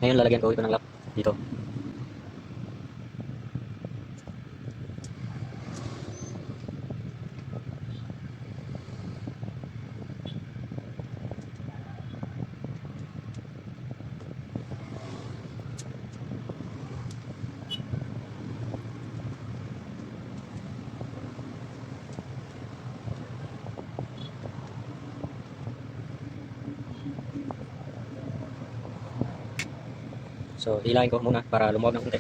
Ngayon lalagyan ko ito ng lock dito. So, hilahin ko muna para lumuwag ng konti.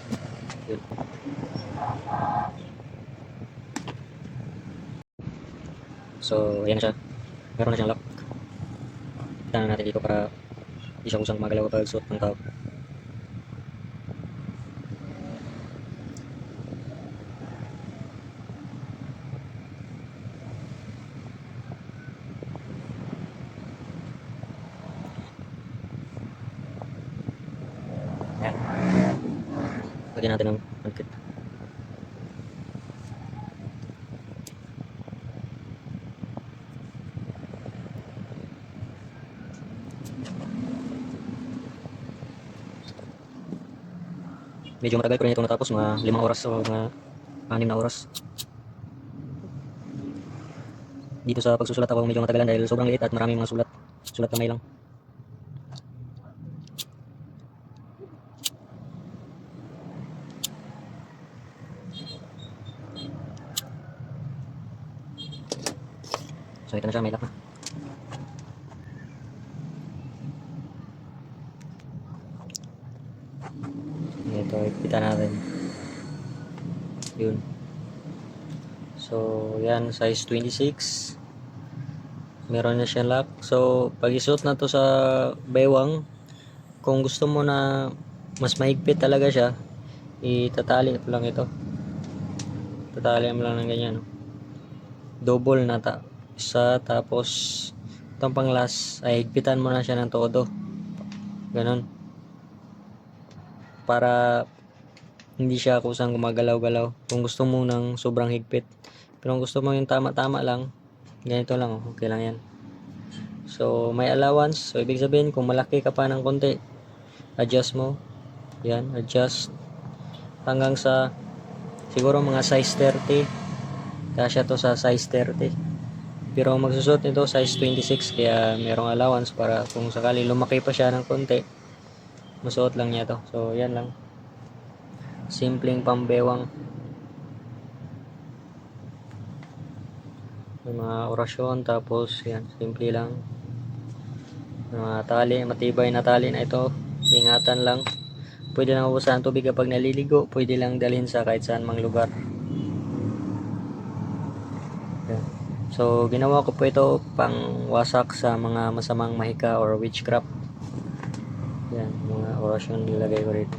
Yun. So, ayan na siya. Meron na siyang lock. Tignan natin dito para hindi siya kusang magalaw kapag suot ng tao. Ayan. Lagyan natin ng pancake. Medyo matagal ko rin ito natapos, mga 5 oras o mga 6 na oras. Dito sa pagsusulat ako medyo matagalan dahil sobrang liit at maraming mga sulat. Sulat kamay lang. So ito na siya, may lock na. Ito, ipita natin. Yun. So, yan, size 26. Meron na siya lock. So, pag isuot na to sa baywang, kung gusto mo na mas mahigpit talaga siya, itatali lang ito. Tatali mo lang ng ganyan. No? Double na isa, tapos itong pang last ay higpitan mo na siya ng todo. Ganon. Para hindi siya kusang gumagalaw-galaw. Kung gusto mo ng sobrang higpit. Pero kung gusto mo yung tama-tama lang, ganito lang, okay lang yan. So, may allowance. So, ibig sabihin, kung malaki ka pa ng konti, adjust mo. Yan, adjust. Hanggang sa, siguro mga size 30. Kasya to sa size 30. Pero magsusot nito size 26. Kaya merong allowance para kung sakali lumaki pa siya ng konti, masuot lang niya to. So, yan lang. Simpleng pambewang. May mga orasyon, tapos yan, simple lang. Mga tali, matibay na tali na ito. Ingatan lang. Pwede lang ubusan tubig kapag naliligo. Pwede lang dalhin sa kahit saan mang lugar. Yan. So, ginawa ko po ito pang wasak sa mga masamang mahika or witchcraft. Yan, mga orasyon nilagay ko rito.